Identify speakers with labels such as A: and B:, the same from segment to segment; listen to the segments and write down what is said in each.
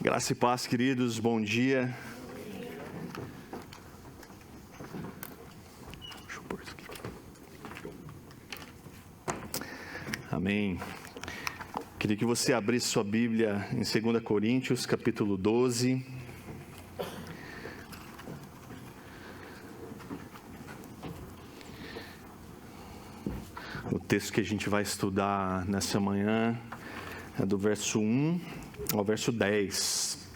A: Graça e paz, queridos, bom dia. Deixa eu pôr isso aqui. Amém. Queria que você abrisse sua Bíblia em 2 Coríntios, capítulo 12. O texto que a gente vai estudar nessa manhã é do verso 1 ao verso 10.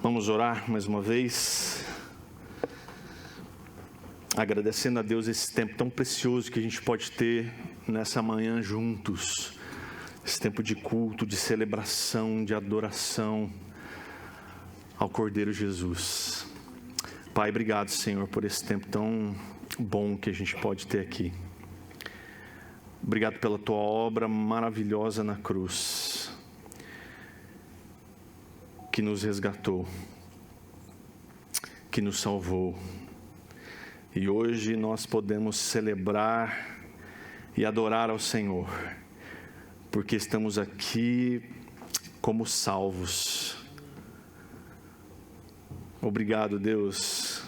A: Vamos orar mais uma vez, agradecendo a Deus esse tempo tão precioso que a gente pode ter nessa manhã juntos, esse tempo de culto, de celebração, de adoração ao Cordeiro Jesus. Pai, obrigado, Senhor, por esse tempo tão bom que a gente pode ter aqui. Obrigado pela tua obra maravilhosa na cruz, que nos resgatou, que nos salvou. E hoje nós podemos celebrar e adorar ao Senhor, porque estamos aqui como salvos. Obrigado, Deus,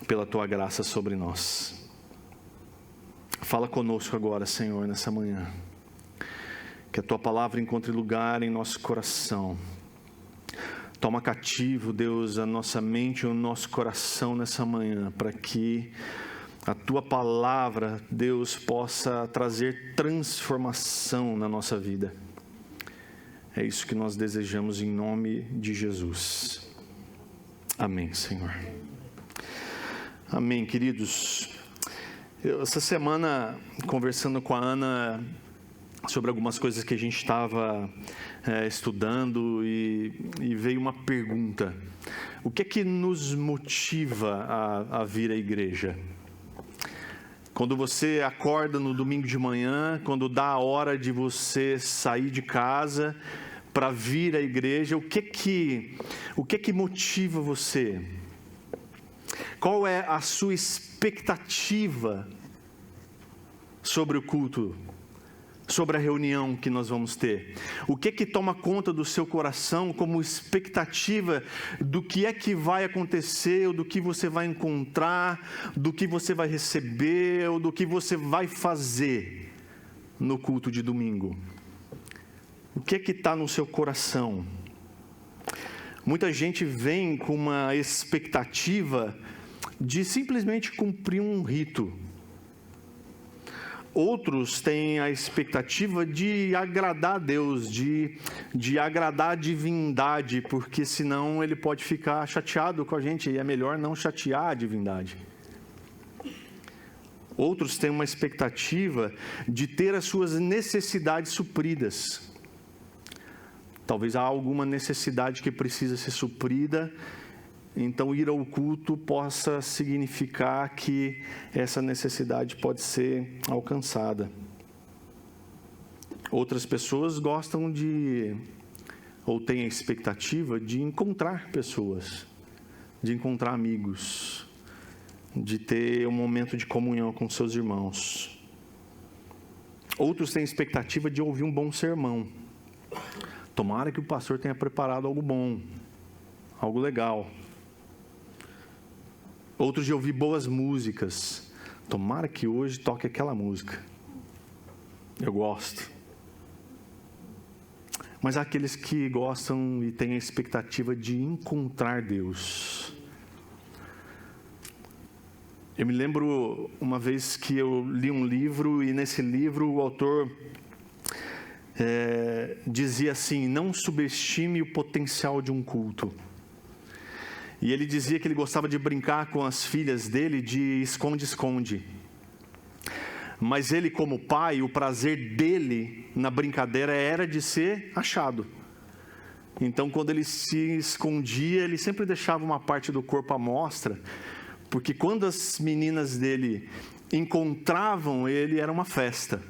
A: pela tua graça sobre nós. Fala conosco agora, Senhor, nessa manhã. Que a tua palavra encontre lugar em nosso coração. Toma cativo, Deus, a nossa mente e o nosso coração nessa manhã, para que a tua palavra, Deus, possa trazer transformação na nossa vida. É isso que nós desejamos em nome de Jesus. Amém, Senhor. Amém, queridos. Essa semana, conversando com a Ana sobre algumas coisas que a gente estava estudando e veio uma pergunta: o que é que nos motiva a vir à igreja? Quando você acorda no domingo de manhã, quando dá a hora de você sair de casa para vir à igreja, o que é que motiva você? Qual é a sua expectativa sobre o culto, sobre a reunião que nós vamos ter? O que toma conta do seu coração como expectativa do que é que vai acontecer, ou do que você vai encontrar, do que você vai receber, ou do que você vai fazer no culto de domingo? O que está no seu coração? Muita gente vem com uma expectativa de simplesmente cumprir um rito. Outros têm a expectativa de agradar a Deus, de agradar a divindade, porque senão ele pode ficar chateado com a gente, e é melhor não chatear a divindade. Outros têm uma expectativa de ter as suas necessidades supridas. Talvez há alguma necessidade que precisa ser suprida, então ir ao culto possa significar que essa necessidade pode ser alcançada. Outras pessoas gostam ou têm a expectativa de encontrar pessoas, de encontrar amigos, de ter um momento de comunhão com seus irmãos. Outros têm a expectativa de ouvir um bom sermão. Tomara que o pastor tenha preparado algo bom, algo legal. Outros de ouvir boas músicas. Tomara que hoje toque aquela música. Eu gosto. Mas há aqueles que gostam e têm a expectativa de encontrar Deus. Eu me lembro uma vez que eu li um livro, e nesse livro o autor dizia assim: não subestime o potencial de um culto. E ele dizia que ele gostava de brincar com as filhas dele de esconde-esconde. Mas ele, como pai, o prazer dele na brincadeira era de ser achado. Então, quando ele se escondia, ele sempre deixava uma parte do corpo à mostra, porque quando as meninas dele encontravam ele, era uma festa.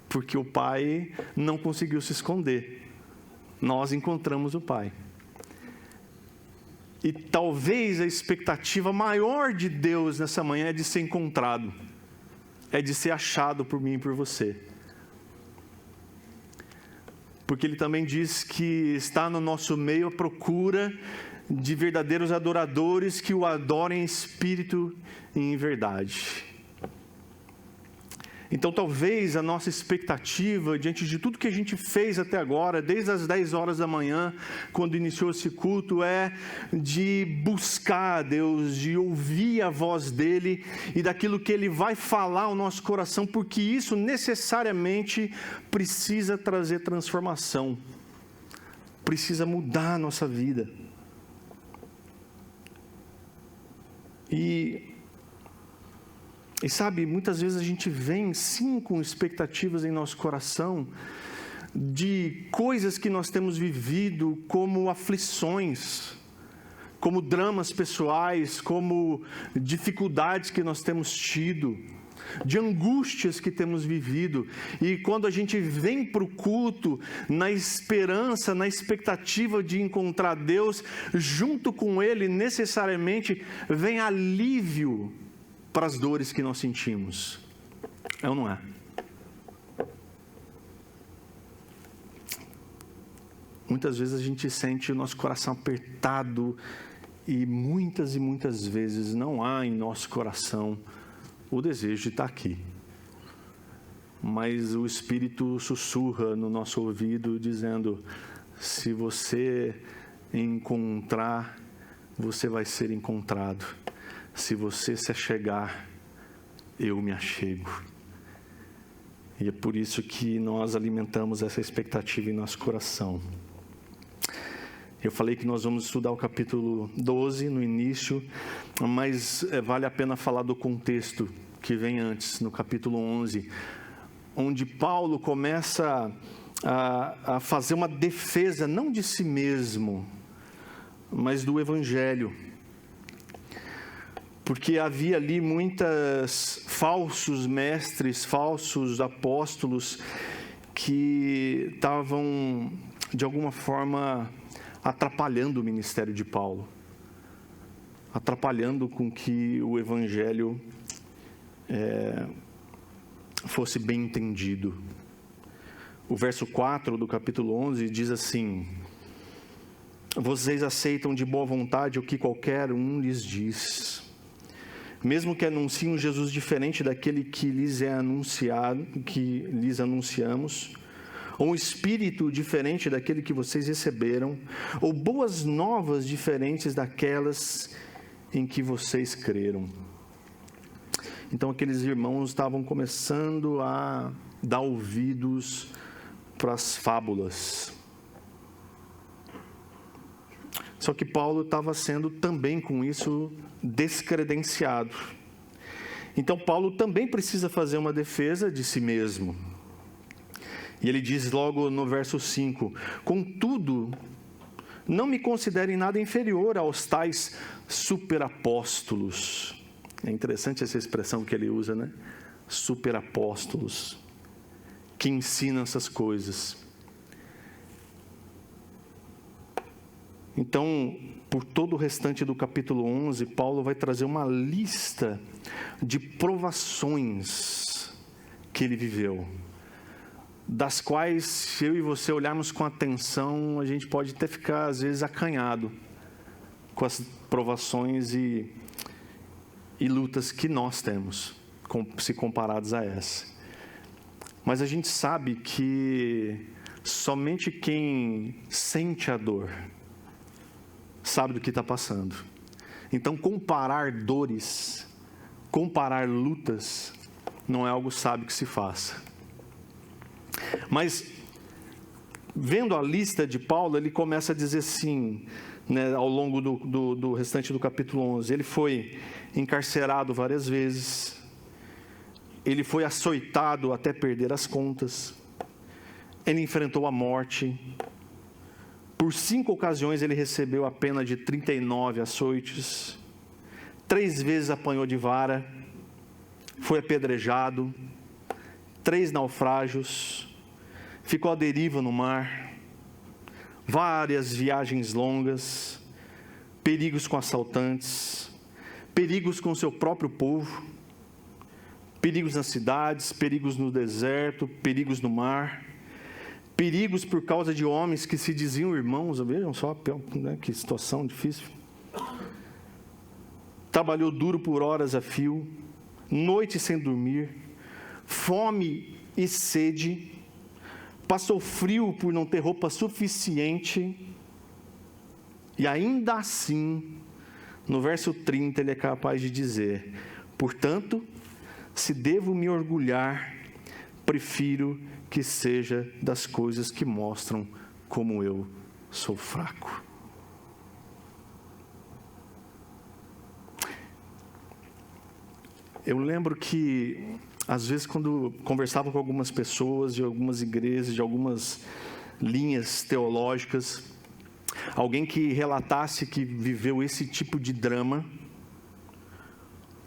A: Porque o pai não conseguiu se esconder. Nós encontramos o pai. E talvez a expectativa maior de Deus nessa manhã é de ser encontrado, é de ser achado por mim e por você. porque Ele também diz que está no nosso meio à procura de verdadeiros adoradores que o adorem em espírito e em verdade. Então, talvez a nossa expectativa, diante de tudo que a gente fez até agora, desde as 10 horas da manhã, quando iniciou esse culto, é de buscar a Deus, de ouvir a voz dEle e daquilo que Ele vai falar ao nosso coração, porque isso necessariamente precisa trazer transformação, precisa mudar a nossa vida. E sabe, muitas vezes a gente vem sim com expectativas em nosso coração de coisas que nós temos vivido como aflições, como dramas pessoais, como dificuldades que nós temos tido, de angústias que temos vivido. E quando a gente vem para o culto na esperança, na expectativa de encontrar Deus, junto com Ele necessariamente vem alívio para as dores que nós sentimos. É ou não é? Muitas vezes a gente sente o nosso coração apertado e muitas vezes não há em nosso coração o desejo de estar aqui. Mas o Espírito sussurra no nosso ouvido dizendo: se você encontrar, você vai ser encontrado. Se você se achegar, eu me achego. E é por isso que nós alimentamos essa expectativa em nosso coração. Eu falei que nós vamos estudar o capítulo 12 no início, mas vale a pena falar do contexto que vem antes, no capítulo 11, onde Paulo começa a fazer uma defesa, não de si mesmo, mas do Evangelho. Porque havia ali muitos falsos mestres, falsos apóstolos, que estavam, de alguma forma, atrapalhando o ministério de Paulo, atrapalhando com que o Evangelho fosse bem entendido. O verso 4 do capítulo 11 diz assim: vocês aceitam de boa vontade o que qualquer um lhes diz, mesmo que anunciem um Jesus diferente daquele que lhes é anunciado, que lhes anunciamos, ou um espírito diferente daquele que vocês receberam, ou boas novas diferentes daquelas em que vocês creram. Então aqueles irmãos estavam começando a dar ouvidos para as fábulas. Só que Paulo estava sendo também com isso descredenciado. Então Paulo também precisa fazer uma defesa de si mesmo. E ele diz logo no verso 5: contudo, não me considerem nada inferior aos tais superapóstolos. É interessante essa expressão que ele usa, né? Superapóstolos, que ensinam essas coisas. Então, por todo o restante do capítulo 11, Paulo vai trazer uma lista de provações que ele viveu, das quais, se eu e você olharmos com atenção, a gente pode até ficar, às vezes, acanhado com as provações e lutas que nós temos, se comparados a essa. Mas a gente sabe que somente quem sente a dor sabe do que está passando. Então, comparar dores, comparar lutas, não é algo sábio que se faça. Mas, vendo a lista de Paulo, ele começa a dizer assim, né, ao longo do restante do capítulo 11, ele foi encarcerado várias vezes, ele foi açoitado até perder as contas, ele enfrentou a morte. Por 5 ocasiões ele recebeu a pena de 39 açoites, 3 vezes apanhou de vara, foi apedrejado, 3 naufrágios, ficou à deriva no mar, várias viagens longas, perigos com assaltantes, perigos com seu próprio povo, perigos nas cidades, perigos no deserto, perigos no mar, perigos por causa de homens que se diziam irmãos, vejam só, né, que situação difícil. Trabalhou duro por horas a fio, noite sem dormir, fome e sede, passou frio por não ter roupa suficiente, e ainda assim, no verso 30, ele é capaz de dizer: portanto, se devo me orgulhar, prefiro que seja das coisas que mostram como eu sou fraco. Eu lembro que, às vezes, quando conversava com algumas pessoas de algumas igrejas, de algumas linhas teológicas, alguém que relatasse que viveu esse tipo de drama,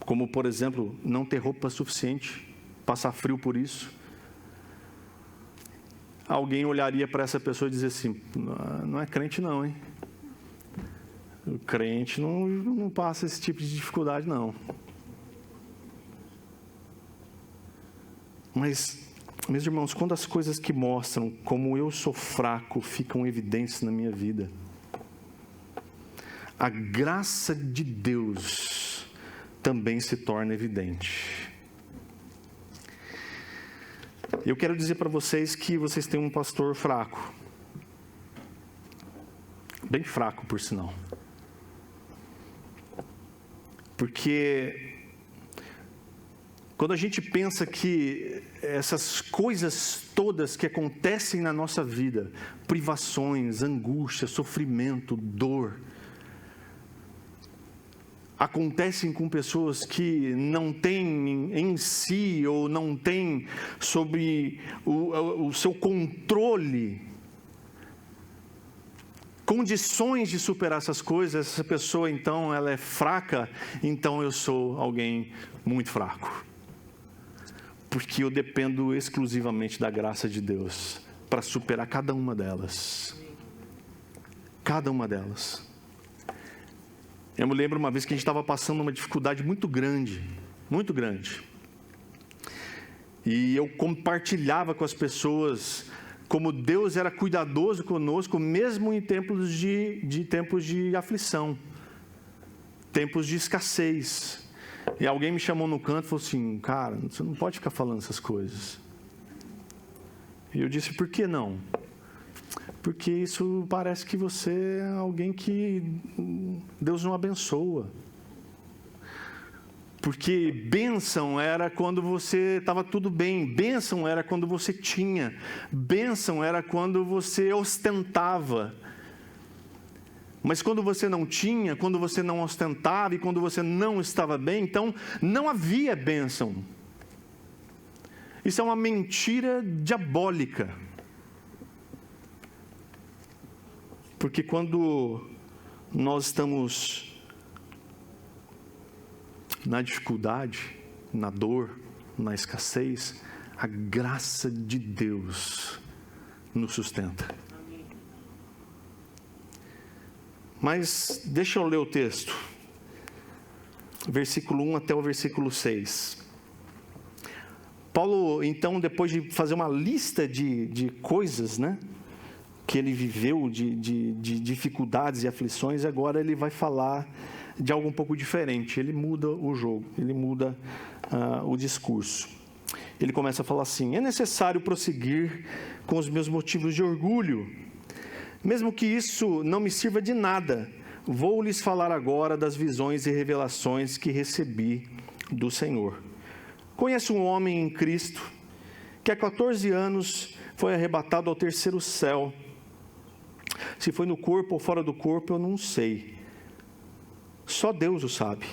A: como, por exemplo, não ter roupa suficiente, passar frio por isso, alguém olharia para essa pessoa e dizer assim: não é crente não, hein? O crente não passa esse tipo de dificuldade, não. Mas, meus irmãos, quando as coisas que mostram como eu sou fraco ficam evidentes na minha vida, a graça de Deus também se torna evidente. Eu quero dizer para vocês que vocês têm um pastor fraco. Bem fraco, por sinal. Porque quando a gente pensa que essas coisas todas que acontecem na nossa vida, privações, angústia, sofrimento, dor, acontecem com pessoas que não têm em si ou não têm sobre o seu controle condições de superar essas coisas, essa pessoa então ela é fraca, então eu sou alguém muito fraco. Porque eu dependo exclusivamente da graça de Deus para superar cada uma delas. Cada uma delas. Eu me lembro uma vez que a gente estava passando uma dificuldade muito grande. Muito grande. E eu compartilhava com as pessoas como Deus era cuidadoso conosco, mesmo em tempos de aflição. Tempos de escassez. E alguém me chamou no canto e falou assim: cara, você não pode ficar falando essas coisas. E eu disse: por que não? Porque isso parece que você é alguém que Deus não abençoa. Porque bênção era quando você estava tudo bem, bênção era quando você tinha, bênção era quando você ostentava. Mas quando você não tinha, quando você não ostentava e quando você não estava bem, então não havia bênção. Isso é uma mentira diabólica. Porque quando nós estamos na dificuldade, na dor, na escassez, a graça de Deus nos sustenta. Mas deixa eu ler o texto, versículo 1 até o versículo 6. Paulo, então, depois de fazer uma lista de coisas, né, que ele viveu, de dificuldades e aflições, agora ele vai falar de algo um pouco diferente. Ele muda o jogo, ele muda o discurso. Ele começa a falar assim: é necessário prosseguir com os meus motivos de orgulho, mesmo que isso não me sirva de nada. Vou lhes falar agora das visões e revelações que recebi do Senhor. Conheço um homem em Cristo que há 14 anos foi arrebatado ao terceiro céu. Se foi no corpo ou fora do corpo, eu não sei. Só Deus o sabe.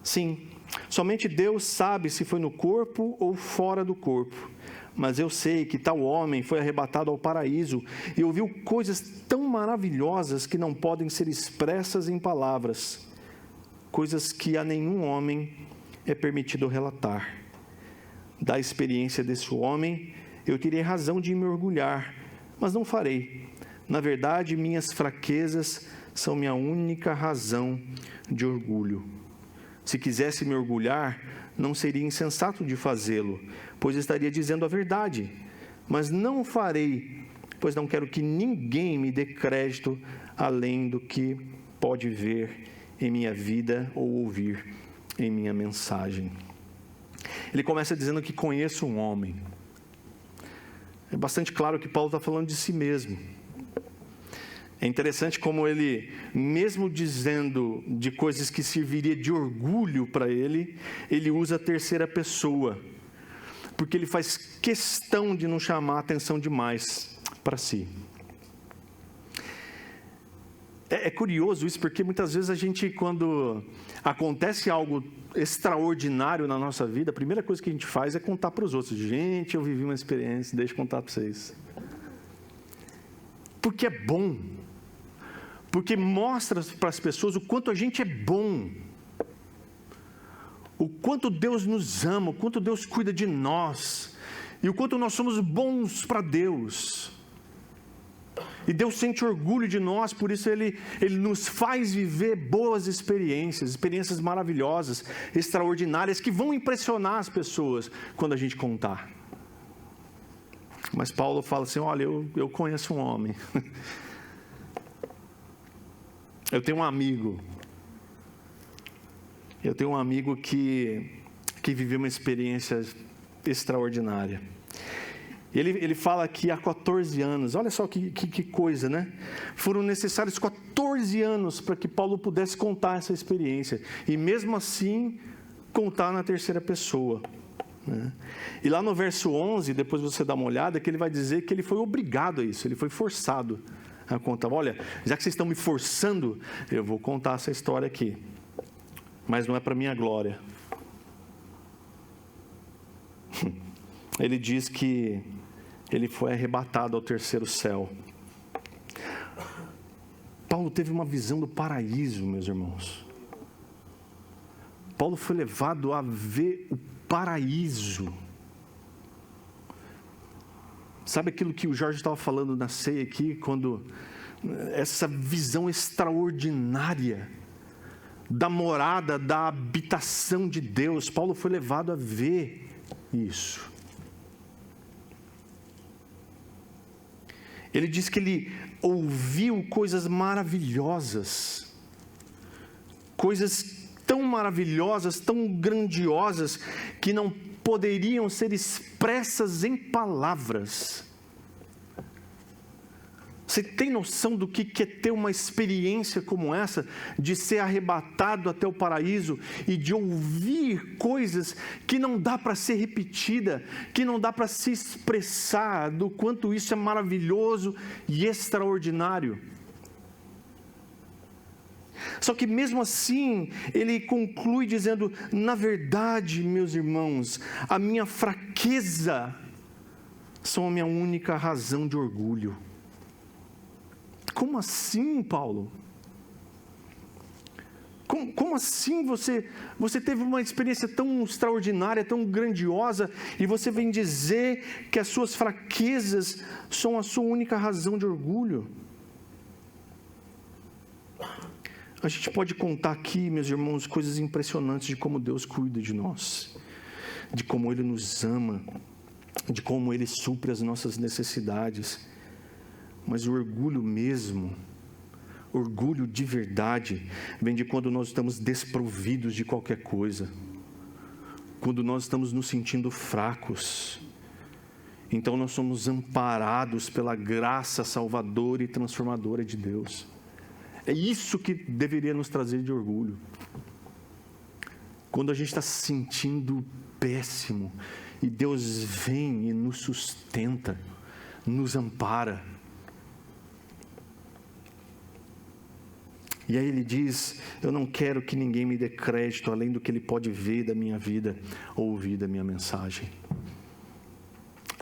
A: Sim, somente Deus sabe se foi no corpo ou fora do corpo. Mas eu sei que tal homem foi arrebatado ao paraíso e ouviu coisas tão maravilhosas que não podem ser expressas em palavras. Coisas que a nenhum homem é permitido relatar. Da experiência desse homem, eu terei razão de me orgulhar, mas não farei. Na verdade, minhas fraquezas são minha única razão de orgulho. Se quisesse me orgulhar, não seria insensato de fazê-lo, pois estaria dizendo a verdade. mas não o farei, pois não quero que ninguém me dê crédito além do que pode ver em minha vida ou ouvir em minha mensagem. Ele começa dizendo que conheço um homem. É bastante claro que Paulo está falando de si mesmo. É interessante como ele, mesmo dizendo de coisas que serviria de orgulho para ele, ele usa a terceira pessoa, porque ele faz questão de não chamar a atenção demais para si. É curioso isso, porque muitas vezes a gente, quando acontece algo extraordinário na nossa vida, a primeira coisa que a gente faz é contar para os outros. Gente, eu vivi uma experiência, deixa eu contar para vocês. Porque é bom. Porque mostra para as pessoas o quanto a gente é bom. O quanto Deus nos ama, o quanto Deus cuida de nós. E o quanto nós somos bons para Deus. E Deus sente orgulho de nós, por isso Ele nos faz viver boas experiências maravilhosas, extraordinárias, que vão impressionar as pessoas quando a gente contar. Mas Paulo fala assim, olha, eu conheço um homem. Eu tenho um amigo que viveu uma experiência extraordinária. Ele fala que há 14 anos, olha só que coisa, né? Foram necessários 14 anos para que Paulo pudesse contar essa experiência. E mesmo assim, contar na terceira pessoa. Né? E lá no verso 11, depois você dá uma olhada, que ele vai dizer que ele foi obrigado a isso, ele foi forçado a contar. Olha, já que vocês estão me forçando, eu vou contar essa história aqui. Mas não é para minha glória. Ele diz que ele foi arrebatado ao terceiro céu. Paulo teve uma visão do paraíso, meus irmãos. Paulo foi levado a ver o paraíso. Sabe aquilo que o Jorge estava falando na ceia aqui, quando essa visão extraordinária da morada, da habitação de Deus, Paulo foi levado a ver isso. Ele diz que ele ouviu coisas maravilhosas, coisas tão maravilhosas, tão grandiosas, que não poderiam ser expressas em palavras. Você tem noção do que é ter uma experiência como essa, de ser arrebatado até o paraíso e de ouvir coisas que não dá para ser repetida, que não dá para se expressar do quanto isso é maravilhoso e extraordinário? Só que mesmo assim, ele conclui dizendo, na verdade, meus irmãos, a minha fraqueza são a minha única razão de orgulho. Como assim, Paulo? Como assim você teve uma experiência tão extraordinária, tão grandiosa, e você vem dizer que as suas fraquezas são a sua única razão de orgulho? A gente pode contar aqui, meus irmãos, coisas impressionantes de como Deus cuida de nós, de como Ele nos ama, de como Ele supre as nossas necessidades. Mas o orgulho mesmo, orgulho de verdade, vem de quando nós estamos desprovidos de qualquer coisa, quando nós estamos nos sentindo fracos. Então nós somos amparados pela graça salvadora e transformadora de Deus. É isso que deveria nos trazer de orgulho. Quando a gente está se sentindo péssimo, e Deus vem e nos sustenta, nos ampara. E aí ele diz, eu não quero que ninguém me dê crédito além do que ele pode ver da minha vida ou ouvir da minha mensagem.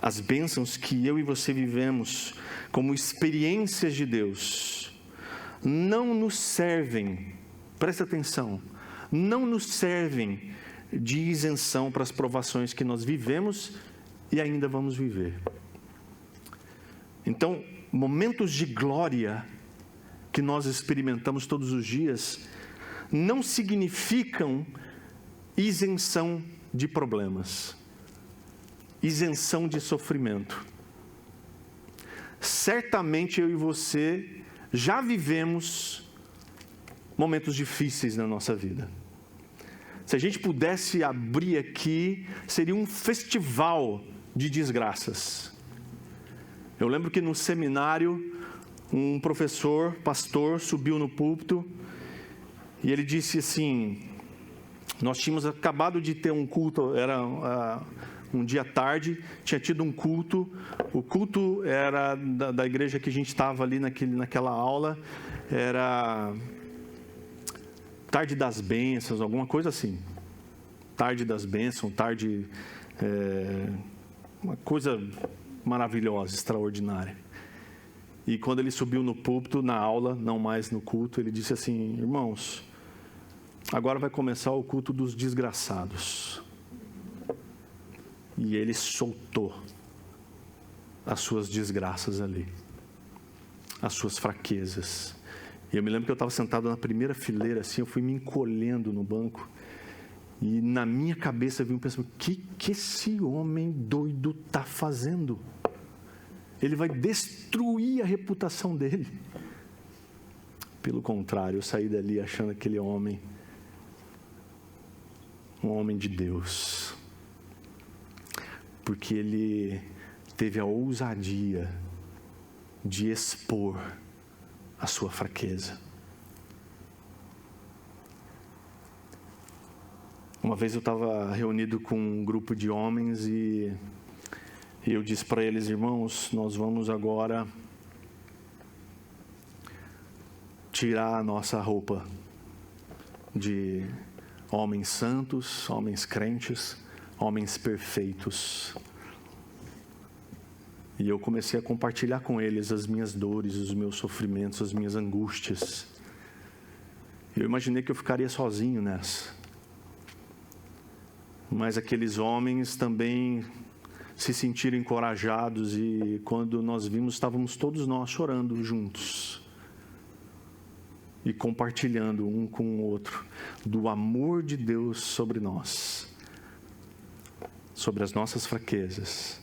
A: As bênçãos que eu e você vivemos como experiências de Deus não nos servem, presta atenção, não nos servem de isenção para as provações que nós vivemos e ainda vamos viver. Então, momentos de glória que nós experimentamos todos os dias, não significam isenção de problemas, isenção de sofrimento. certamente eu e você já vivemos momentos difíceis na nossa vida. Se a gente pudesse abrir aqui, seria um festival de desgraças. Eu lembro que no seminário, um professor, pastor, subiu no púlpito e ele disse assim: nós tínhamos acabado de ter um culto, era um dia tarde, tinha tido um culto, o culto era da igreja que a gente estava ali naquela aula, era tarde das bênçãos, alguma coisa assim, tarde das bênçãos, uma coisa maravilhosa, extraordinária. E quando ele subiu no púlpito, na aula, não mais no culto, ele disse assim: irmãos, agora vai começar o culto dos desgraçados. E ele soltou as suas desgraças ali, as suas fraquezas. E eu me lembro que eu estava sentado na primeira fileira, assim, eu fui me encolhendo no banco. E na minha cabeça veio um pensamento: o que esse homem doido está fazendo? Ele vai destruir a reputação dele. Pelo contrário, eu saí dali achando aquele homem um homem de Deus, porque ele teve a ousadia de expor a sua fraqueza. Uma vez eu estava reunido com um grupo de homens e eu disse para eles: irmãos, nós vamos agora tirar a nossa roupa de homens santos, homens crentes, homens perfeitos. E eu comecei a compartilhar com eles as minhas dores, os meus sofrimentos, as minhas angústias. Eu imaginei que eu ficaria sozinho nessa. Mas aqueles homens também se sentiram encorajados e quando nós vimos, estávamos todos nós chorando juntos e compartilhando um com o outro do amor de Deus sobre nós, sobre as nossas fraquezas,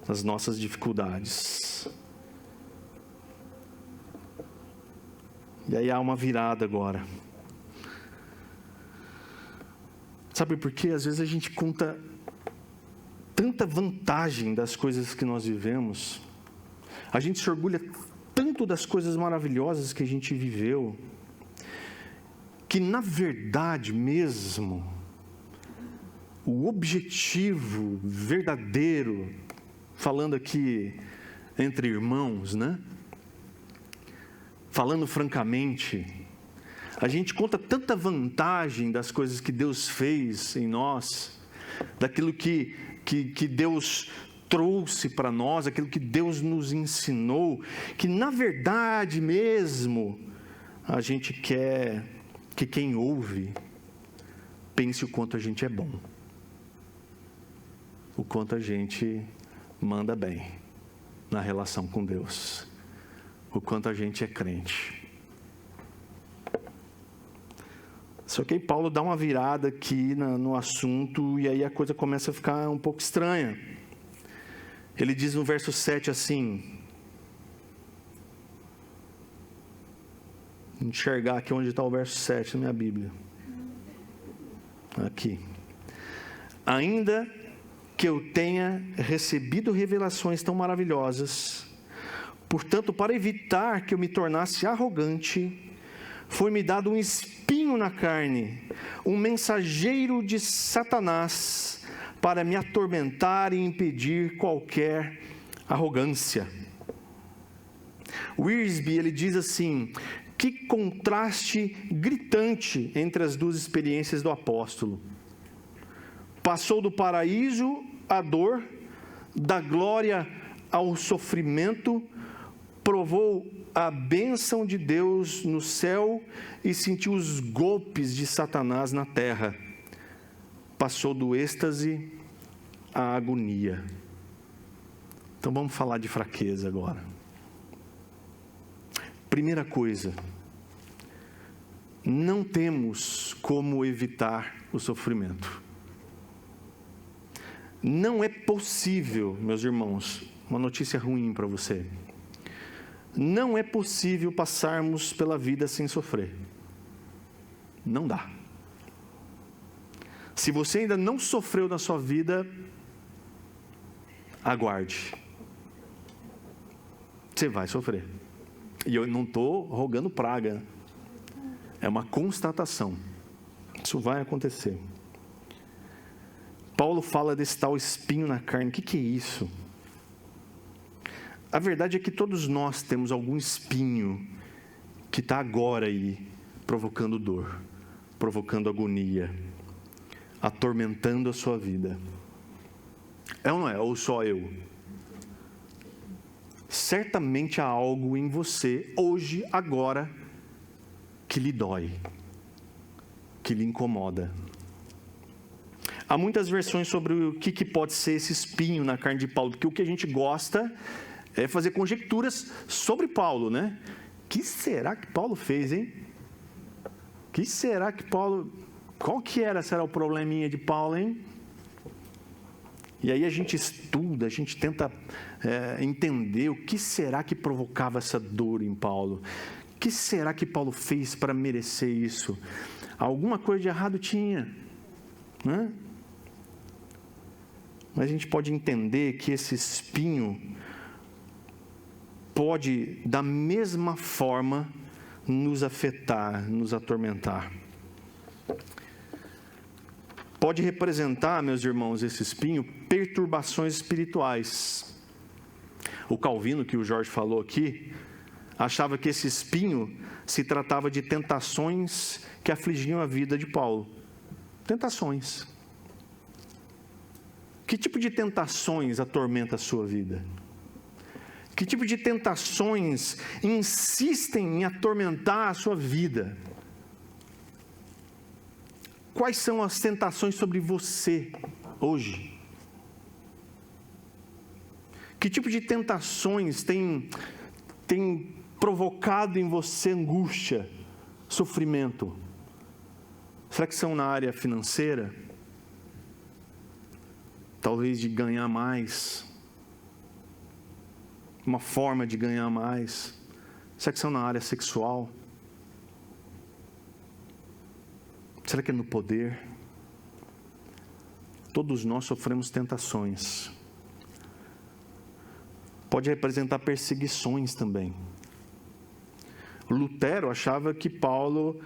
A: as nossas dificuldades. E aí há uma virada agora. Sabe por quê? Às vezes a gente conta tanta vantagem das coisas que nós vivemos, a gente se orgulha tanto das coisas maravilhosas que a gente viveu, que na verdade mesmo, o objetivo verdadeiro, falando aqui entre irmãos, né? Falando francamente, a gente conta tanta vantagem das coisas que Deus fez em nós, daquilo que Deus trouxe para nós, aquilo que Deus nos ensinou, que na verdade mesmo, a gente quer que quem ouve pense o quanto a gente é bom, o quanto a gente manda bem na relação com Deus, o quanto a gente é crente. Só que aí Paulo dá uma virada aqui no assunto e aí a coisa começa a ficar um pouco estranha. Ele diz no verso 7 assim, vou enxergar aqui onde está o verso 7 na minha Bíblia. Aqui. Ainda que eu tenha recebido revelações tão maravilhosas, portanto, para evitar que eu me tornasse arrogante, foi-me dado um espinho na carne, um mensageiro de Satanás, para me atormentar e impedir qualquer arrogância. Wiersbe, ele diz assim: que contraste gritante entre as duas experiências do apóstolo. Passou do paraíso à dor, da glória ao sofrimento, provou a bênção de Deus no céu e sentiu os golpes de Satanás na terra. Passou do êxtase à agonia. Então vamos falar de fraqueza agora. Primeira coisa, não temos como evitar o sofrimento. Não é possível, meus irmãos, uma notícia ruim para você. Não é possível passarmos pela vida sem sofrer. Não dá. Se você ainda não sofreu na sua vida, aguarde. Você vai sofrer. E eu não estou rogando praga. É uma constatação. Isso vai acontecer. Paulo fala desse tal espinho na carne. O que é isso? A verdade é que todos nós temos algum espinho que está agora aí, provocando dor, provocando agonia, atormentando a sua vida. É ou não é? Ou só eu? Certamente há algo em você, hoje, agora, que lhe dói, que lhe incomoda. Há muitas versões sobre o que pode ser esse espinho na carne de Paulo, porque o que a gente gosta é fazer conjecturas sobre Paulo, né? O que será que Paulo fez, hein? O que será que Paulo... Qual que será o probleminha de Paulo, hein? E aí a gente estuda, a gente tenta entender o que será que provocava essa dor em Paulo. O que será que Paulo fez para merecer isso? Alguma coisa de errado tinha, né? Mas a gente pode entender que esse espinho pode, da mesma forma, nos afetar, nos atormentar. Pode representar, meus irmãos, esse espinho, perturbações espirituais. O Calvino, que o Jorge falou aqui, achava que esse espinho se tratava de tentações que afligiam a vida de Paulo. Tentações. Que tipo de tentações atormenta a sua vida? Que tipo de tentações insistem em atormentar a sua vida? Quais são as tentações sobre você hoje? Que tipo de tentações tem provocado em você angústia, sofrimento? Será que são na área financeira? Talvez de ganhar mais? Uma forma de ganhar mais? Será que são na área sexual? Será que é no poder? Todos nós sofremos tentações. Pode representar perseguições também. Lutero achava que Paulo,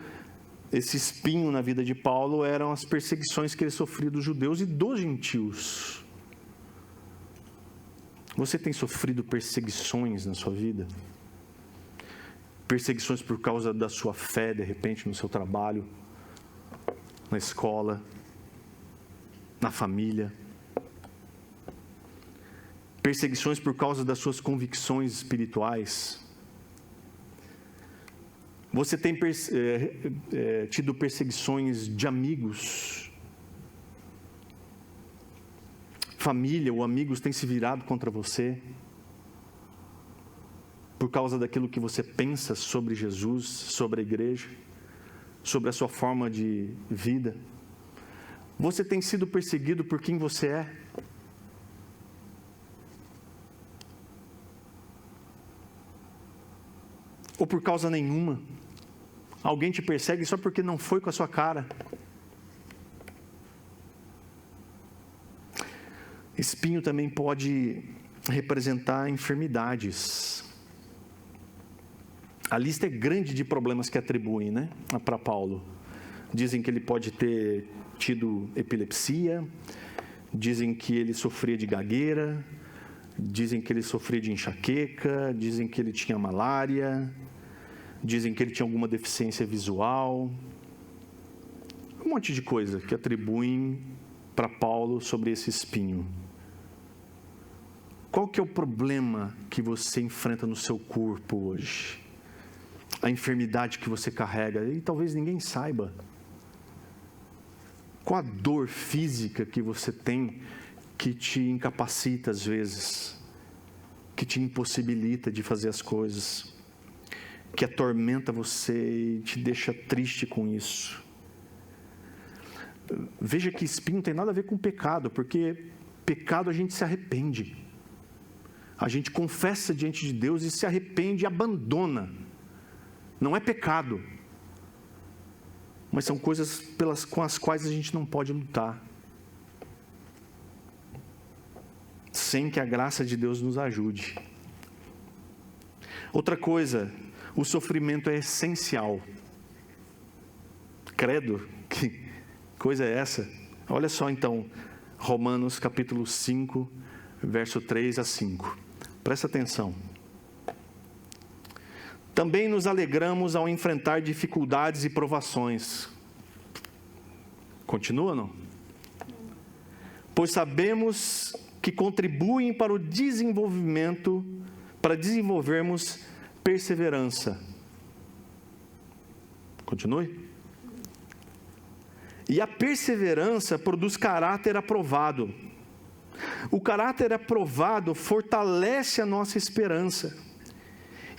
A: esse espinho na vida de Paulo, eram as perseguições que ele sofria dos judeus e dos gentios. Você tem sofrido perseguições na sua vida? Perseguições por causa da sua fé, de repente, no seu trabalho, na escola, na família. Perseguições por causa das suas convicções espirituais. Você tem tido perseguições de amigos? Família ou amigos têm se virado contra você por causa daquilo que você pensa sobre Jesus, sobre a igreja, sobre a sua forma de vida? Você tem sido perseguido por quem você é? Ou por causa nenhuma? Alguém te persegue só porque não foi com a sua cara? Espinho também pode representar enfermidades. A lista é grande de problemas que atribuem, né, para Paulo. Dizem que ele pode ter tido epilepsia, dizem que ele sofria de gagueira, dizem que ele sofria de enxaqueca, dizem que ele tinha malária, dizem que ele tinha alguma deficiência visual. Um monte de coisa que atribuem para Paulo sobre esse espinho. Qual que é o problema que você enfrenta no seu corpo hoje? A enfermidade que você carrega, e talvez ninguém saiba. Qual a dor física que você tem que te incapacita às vezes, que te impossibilita de fazer as coisas, que atormenta você e te deixa triste com isso? Veja que espinho não tem nada a ver com pecado, porque pecado a gente se arrepende. A gente confessa diante de Deus e se arrepende e abandona. Não é pecado, mas são coisas com as quais a gente não pode lutar, sem que a graça de Deus nos ajude. Outra coisa, o sofrimento é essencial. Credo, que coisa é essa? Olha só então, Romanos capítulo 5, verso 3 a 5. Presta atenção. Também nos alegramos ao enfrentar dificuldades e provações. Continua, não? Pois sabemos que contribuem para o desenvolvimento, para desenvolvermos perseverança. Continue. E a perseverança produz caráter aprovado. O caráter aprovado fortalece a nossa esperança.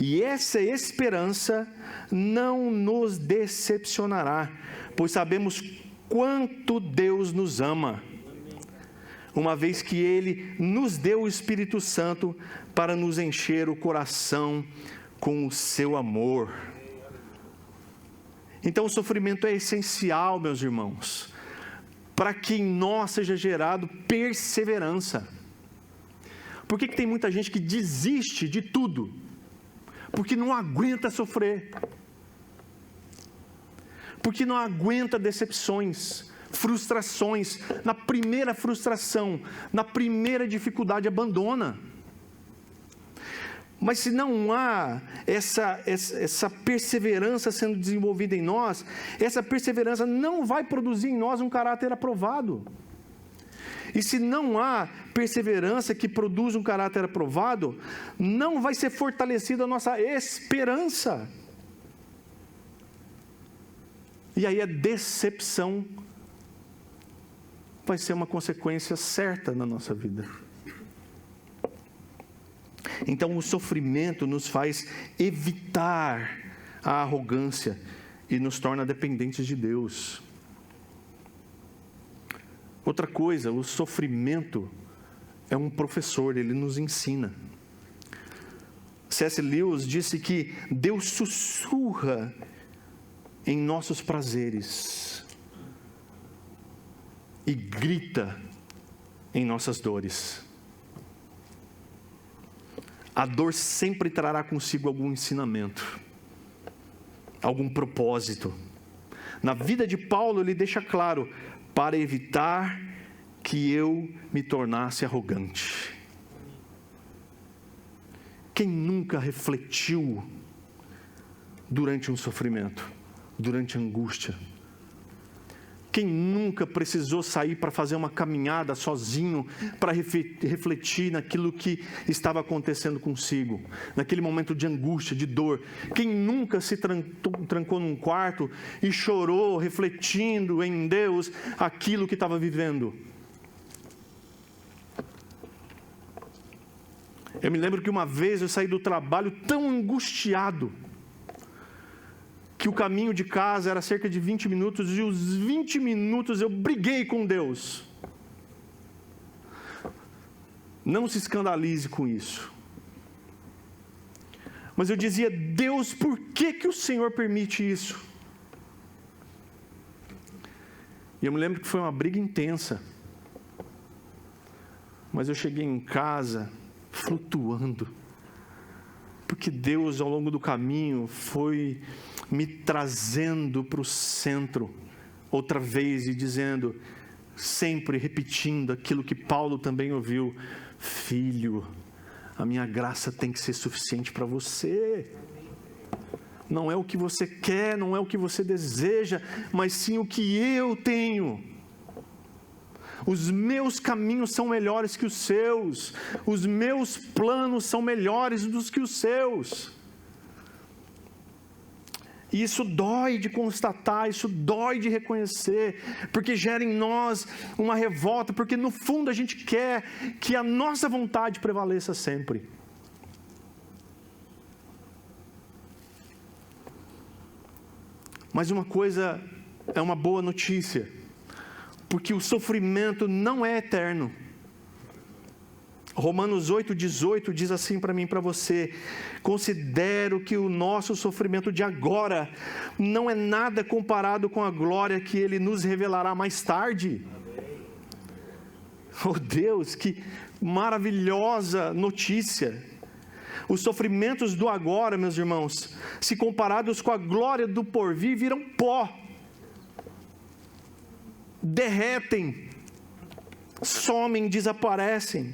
A: E essa esperança não nos decepcionará, pois sabemos quanto Deus nos ama, uma vez que Ele nos deu o Espírito Santo para nos encher o coração com o seu amor. Então o sofrimento é essencial, meus irmãos, para que em nós seja gerado perseverança. Por que tem muita gente que desiste de tudo? Porque não aguenta sofrer, porque não aguenta decepções, frustrações. Na primeira frustração, na primeira dificuldade, abandona. Mas se não há essa perseverança sendo desenvolvida em nós, essa perseverança não vai produzir em nós um caráter aprovado. E se não há perseverança que produz um caráter aprovado, não vai ser fortalecida a nossa esperança. E aí a decepção vai ser uma consequência certa na nossa vida. Então o sofrimento nos faz evitar a arrogância e nos torna dependentes de Deus. Outra coisa, o sofrimento é um professor, ele nos ensina. C.S. Lewis disse que Deus sussurra em nossos prazeres e grita em nossas dores. A dor sempre trará consigo algum ensinamento, algum propósito. Na vida de Paulo, ele deixa claro: para evitar que eu me tornasse arrogante. Quem nunca refletiu durante um sofrimento, durante a angústia? Quem nunca precisou sair para fazer uma caminhada sozinho, para refletir naquilo que estava acontecendo consigo, naquele momento de angústia, de dor? Quem nunca se trancou num quarto e chorou, refletindo em Deus aquilo que estava vivendo? Eu me lembro que uma vez eu saí do trabalho tão angustiado, que o caminho de casa era cerca de 20 minutos, e os 20 minutos eu briguei com Deus. Não se escandalize com isso. Mas eu dizia: Deus, por que o Senhor permite isso? E eu me lembro que foi uma briga intensa. Mas eu cheguei em casa flutuando, porque Deus, ao longo do caminho, foi me trazendo para o centro outra vez e dizendo, sempre repetindo aquilo que Paulo também ouviu: filho, a minha graça tem que ser suficiente para você. Não é o que você quer, não é o que você deseja, mas sim o que eu tenho. Os meus caminhos são melhores que os seus, os meus planos são melhores do que os seus. E isso dói de constatar, isso dói de reconhecer, porque gera em nós uma revolta, porque no fundo a gente quer que a nossa vontade prevaleça sempre. Mas uma coisa é uma boa notícia, porque o sofrimento não é eterno. Romanos 8,18 diz assim para mim e para você: considero que o nosso sofrimento de agora não é nada comparado com a glória que Ele nos revelará mais tarde. Oh Deus, que maravilhosa notícia! Os sofrimentos do agora, meus irmãos, se comparados com a glória do porvir, viram pó, derretem, somem, desaparecem.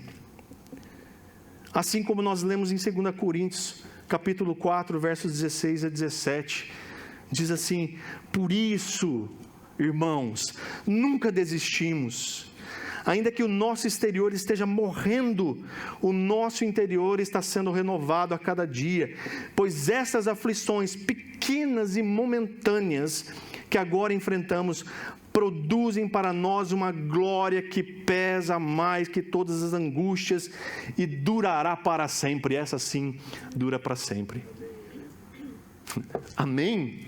A: Assim como nós lemos em 2 Coríntios, capítulo 4, versos 16 a 17, diz assim: por isso, irmãos, nunca desistimos. Ainda que o nosso exterior esteja morrendo, o nosso interior está sendo renovado a cada dia, pois essas aflições pequenas e momentâneas que agora enfrentamos produzem para nós uma glória que pesa mais que todas as angústias e durará para sempre. Essa sim dura para sempre. Amém?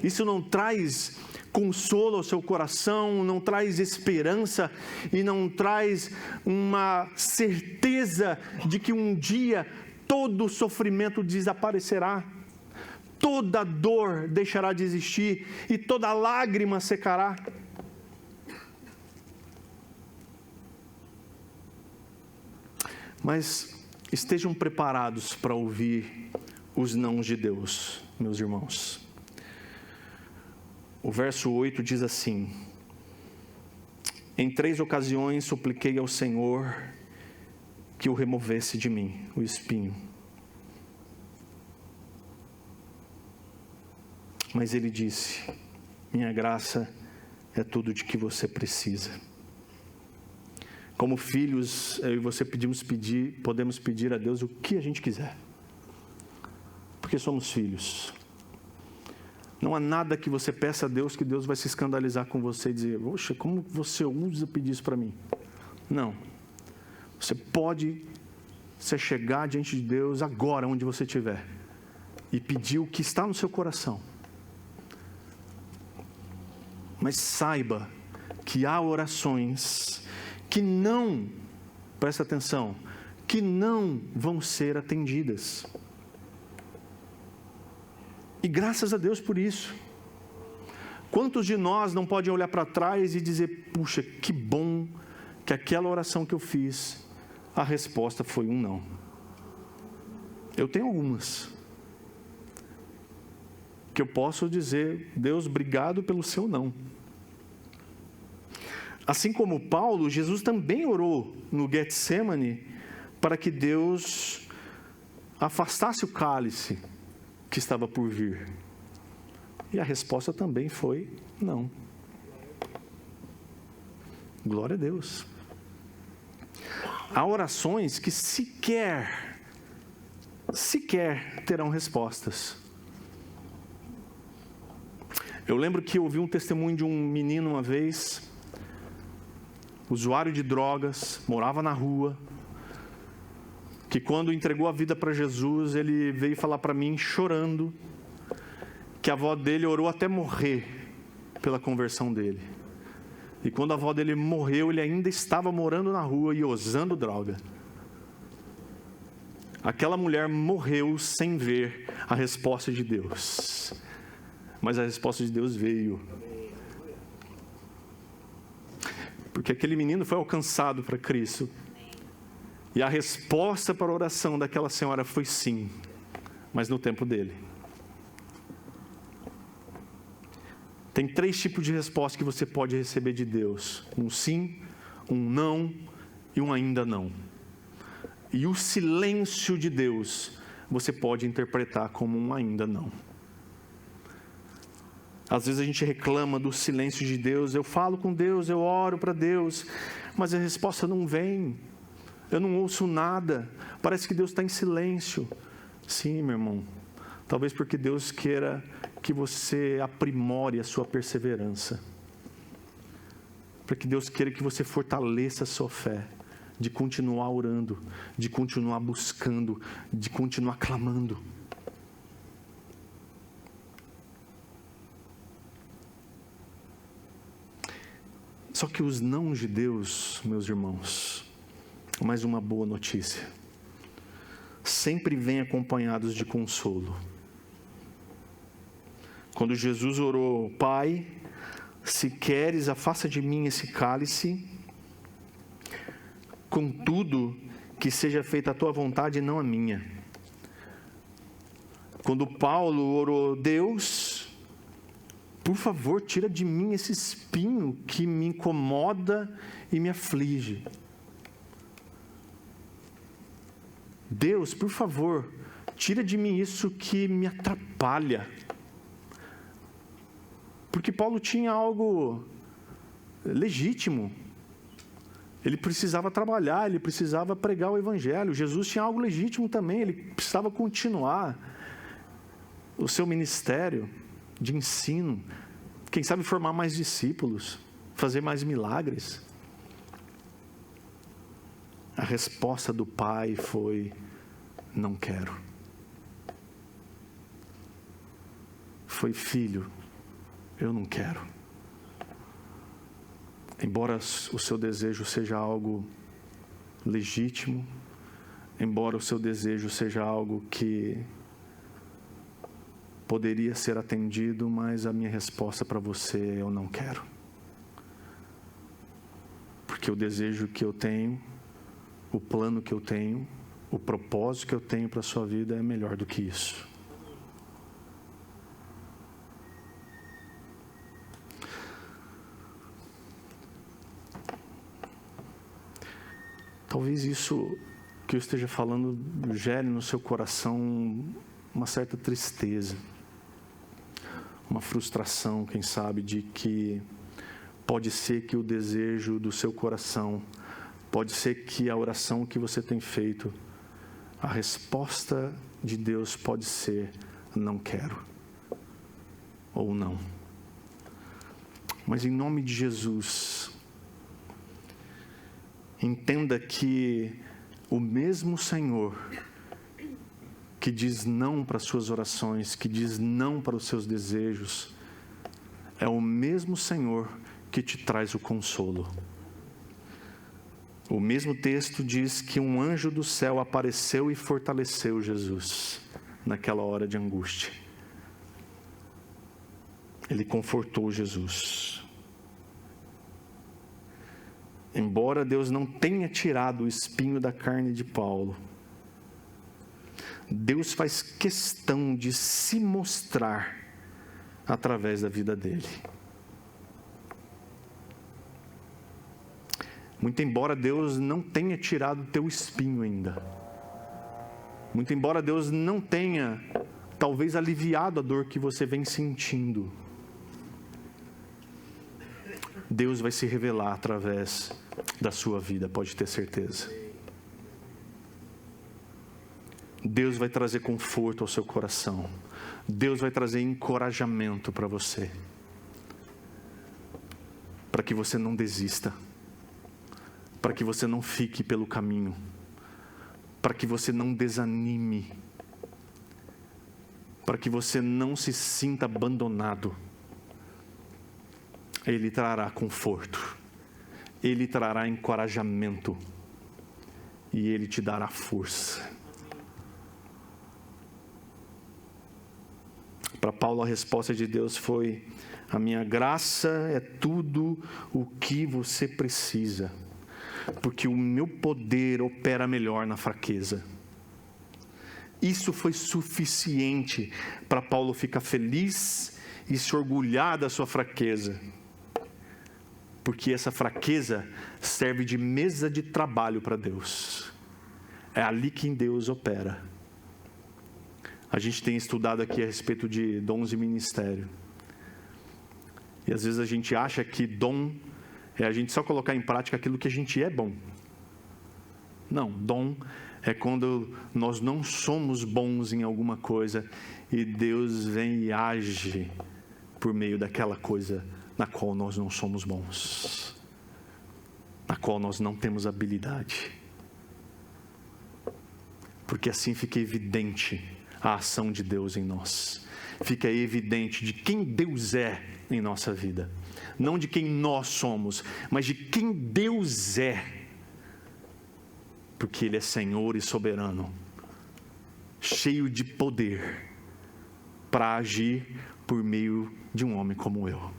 A: Isso não traz consolo ao seu coração, não traz esperança e não traz uma certeza de que um dia todo sofrimento desaparecerá, toda dor deixará de existir e toda lágrima secará. Mas estejam preparados para ouvir os nãos de Deus, meus irmãos. O verso 8 diz assim: em 3 ocasiões supliquei ao Senhor que o removesse de mim, o espinho. Mas Ele disse: minha graça é tudo de que você precisa. Como filhos, eu e você podemos pedir a Deus o que a gente quiser, porque somos filhos. Não há nada que você peça a Deus que Deus vai se escandalizar com você e dizer: poxa, como você ousa pedir isso para mim? Não. Você pode se chegar diante de Deus agora, onde você estiver, e pedir o que está no seu coração. Mas saiba que há orações que não, presta atenção, que não vão ser atendidas. E graças a Deus por isso. Quantos de nós não podem olhar para trás e dizer: puxa, que bom que aquela oração que eu fiz, a resposta foi um não. Eu tenho algumas que eu posso dizer: Deus, obrigado pelo seu não. Assim como Paulo, Jesus também orou no Getsemane para que Deus afastasse o cálice que estava por vir. E a resposta também foi não. Glória a Deus. Há orações que sequer terão respostas. Eu lembro que eu ouvi um testemunho de um menino uma vez, usuário de drogas, morava na rua, que quando entregou a vida para Jesus, ele veio falar para mim chorando, que a avó dele orou até morrer pela conversão dele. E quando a avó dele morreu, ele ainda estava morando na rua e usando droga. Aquela mulher morreu sem ver a resposta de Deus. Mas a resposta de Deus veio. Porque aquele menino foi alcançado para Cristo. E a resposta para a oração daquela senhora foi sim, mas no tempo dele. Tem 3 tipos de resposta que você pode receber de Deus: um sim, um não e um ainda não. E o silêncio de Deus você pode interpretar como um ainda não. Às vezes a gente reclama do silêncio de Deus. Eu falo com Deus, eu oro para Deus, mas a resposta não vem. Eu não ouço nada, parece que Deus está em silêncio. Sim, meu irmão, talvez porque Deus queira que você aprimore a sua perseverança, para que Deus queira que você fortaleça a sua fé, de continuar orando, de continuar buscando, de continuar clamando. Só que os não de Deus, meus irmãos, Mas uma boa notícia sempre vem acompanhados de consolo. Quando Jesus orou: Pai, se queres, afasta de mim esse cálice, contudo, que seja feita a tua vontade e não a minha. Quando Paulo orou: Deus, por favor, tira de mim esse espinho que me incomoda e me aflige. Deus, por favor, tira de mim isso que me atrapalha. Porque Paulo tinha algo legítimo. Ele precisava trabalhar, ele precisava pregar o evangelho. Jesus tinha algo legítimo também, ele precisava continuar o seu ministério de ensino. Quem sabe formar mais discípulos, fazer mais milagres. A resposta do Pai foi: não quero. Foi: filho, eu não quero. Embora o seu desejo seja algo legítimo, embora o seu desejo seja algo que poderia ser atendido, mas a minha resposta para você é: eu não quero. Porque o desejo que eu tenho, o plano que eu tenho, o propósito que eu tenho para a sua vida é melhor do que isso. Talvez isso que eu esteja falando gere no seu coração uma certa tristeza, uma frustração, quem sabe, de que pode ser que o desejo do seu coração, pode ser que a oração que você tem feito, a resposta de Deus pode ser: não quero, ou não. Mas em nome de Jesus, entenda que o mesmo Senhor que diz não para as suas orações, que diz não para os seus desejos, é o mesmo Senhor que te traz o consolo. O mesmo texto diz que um anjo do céu apareceu e fortaleceu Jesus naquela hora de angústia. Ele confortou Jesus. Embora Deus não tenha tirado o espinho da carne de Paulo, Deus faz questão de se mostrar através da vida dele. Muito embora Deus não tenha tirado o teu espinho ainda, muito embora Deus não tenha, talvez, aliviado a dor que você vem sentindo, Deus vai se revelar através da sua vida, pode ter certeza. Deus vai trazer conforto ao seu coração. Deus vai trazer encorajamento para você, para que você não desista, para que você não fique pelo caminho, para que você não desanime, para que você não se sinta abandonado. Ele trará conforto, Ele trará encorajamento e Ele te dará força. Para Paulo, a resposta de Deus foi: a minha graça é tudo o que você precisa, porque o meu poder opera melhor na fraqueza. Isso foi suficiente para Paulo ficar feliz e se orgulhar da sua fraqueza, porque essa fraqueza serve de mesa de trabalho para Deus. É ali que Deus opera. A gente tem estudado aqui a respeito de dons e ministério. E às vezes a gente acha que dom é a gente só colocar em prática aquilo que a gente é bom. Não, dom é quando nós não somos bons em alguma coisa e Deus vem e age por meio daquela coisa na qual nós não somos bons, na qual nós não temos habilidade. Porque assim fica evidente a ação de Deus em nós. Fica evidente de quem Deus é em nossa vida. Não de quem nós somos, mas de quem Deus é. porque Ele é Senhor e soberano, cheio de poder para agir por meio de um homem como eu.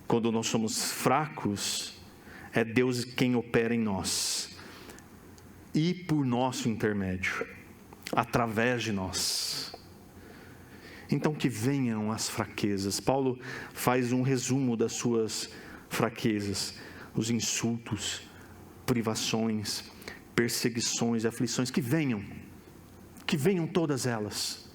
A: Quando nós somos fracos, é Deus quem opera em nós, e por nosso intermédio, através de nós. Então que venham as fraquezas. Paulo faz um resumo das suas fraquezas: os insultos, privações, perseguições, aflições. Que venham todas elas.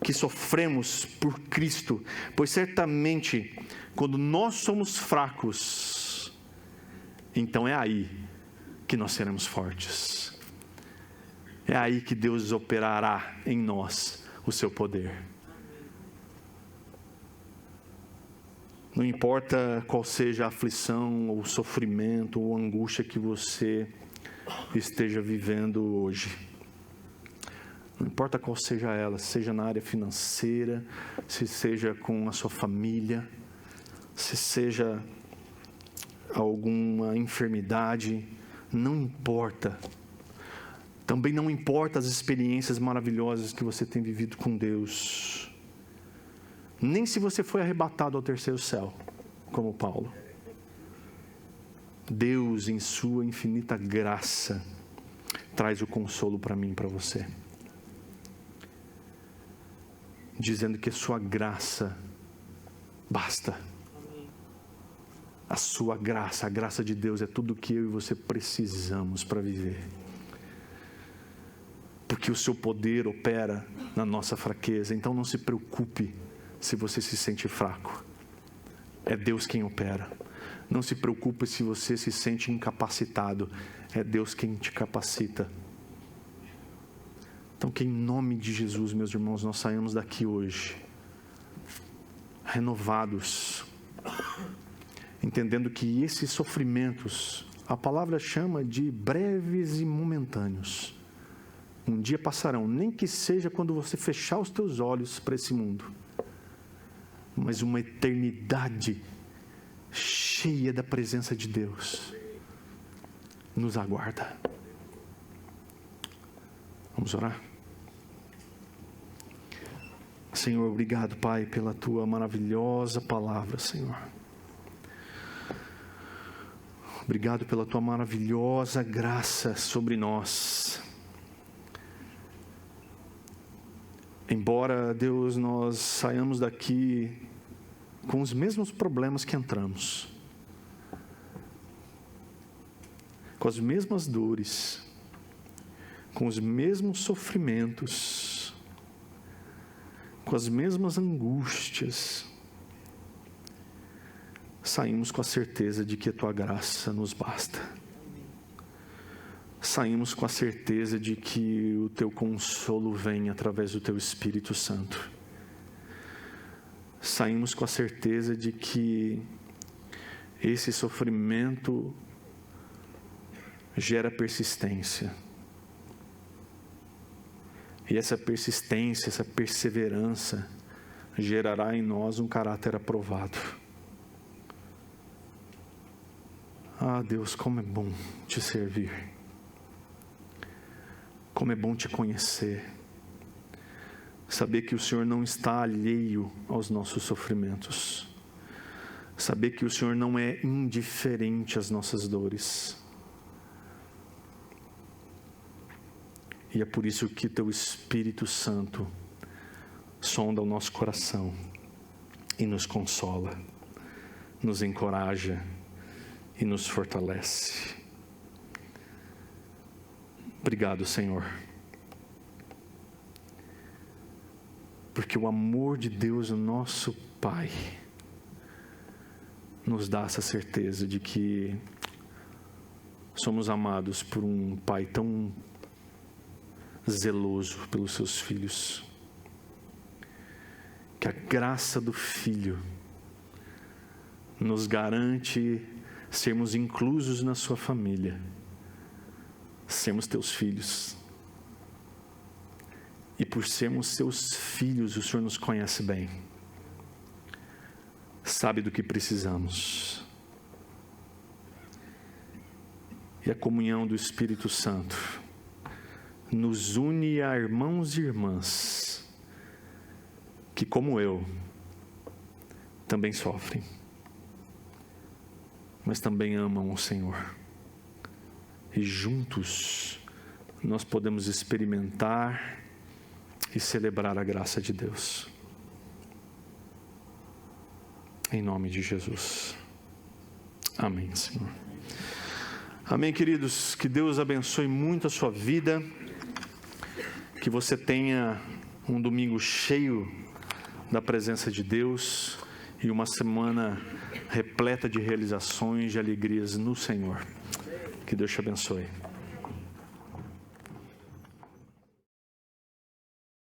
A: Que sofremos por Cristo, pois certamente quando nós somos fracos, então é aí que nós seremos fortes. É aí que Deus operará em nós o seu poder. Não importa qual seja a aflição, ou sofrimento, ou angústia que você esteja vivendo hoje. Não importa qual seja ela, seja na área financeira, se seja com a sua família, se seja alguma enfermidade, não importa. Também não importa as experiências maravilhosas que você tem vivido com Deus. Nem se você foi arrebatado ao terceiro céu, como Paulo. Deus, em sua infinita graça, traz o consolo para mim e para você. Dizendo que a sua graça basta. A sua graça, a graça de Deus é tudo o que eu e você precisamos para viver. Porque o seu poder opera na nossa fraqueza. Então não se preocupe se você se sente fraco. É Deus quem opera. Não se preocupe se você se sente incapacitado. É Deus quem te capacita. Então que em nome de Jesus, meus irmãos, nós saímos daqui hoje renovados, entendendo que esses sofrimentos, a palavra chama de breves e momentâneos. Um dia passarão, nem que seja quando você fechar os teus olhos para esse mundo, mas uma eternidade cheia da presença de Deus nos aguarda. Vamos orar? Senhor, obrigado, Pai, pela Tua maravilhosa palavra, Senhor. Obrigado pela Tua maravilhosa graça sobre nós. Embora, Deus, nós saiamos daqui com os mesmos problemas que entramos, com as mesmas dores, com os mesmos sofrimentos, com as mesmas angústias, saímos com a certeza de que a Tua graça nos basta. Saímos com a certeza de que o Teu consolo vem através do Teu Espírito Santo. Saímos com a certeza de que esse sofrimento gera persistência. E essa persistência, essa perseverança, gerará em nós um caráter aprovado. Ah, Deus, como é bom Te servir. Como é bom Te conhecer. Saber que o Senhor não está alheio aos nossos sofrimentos. Saber que o Senhor não é indiferente às nossas dores. E é por isso que Teu Espírito Santo sonda o nosso coração e nos consola, nos encoraja e nos fortalece. Obrigado, Senhor, porque o amor de Deus, o nosso Pai, nos dá essa certeza de que somos amados por um Pai tão zeloso pelos seus filhos, que a graça do Filho nos garante sermos inclusos na sua família, sermos Teus filhos, e por sermos Teus filhos, o Senhor nos conhece bem, sabe do que precisamos, e a comunhão do Espírito Santo nos une a irmãos e irmãs que, como eu, também sofrem, mas também amam o Senhor. E juntos nós podemos experimentar e celebrar a graça de Deus. Em nome de Jesus. Amém, Senhor. Amém, queridos. Que Deus abençoe muito a sua vida. Que você tenha um domingo cheio da presença de Deus e uma semana repleta de realizações, de alegrias no Senhor. Que Deus te abençoe.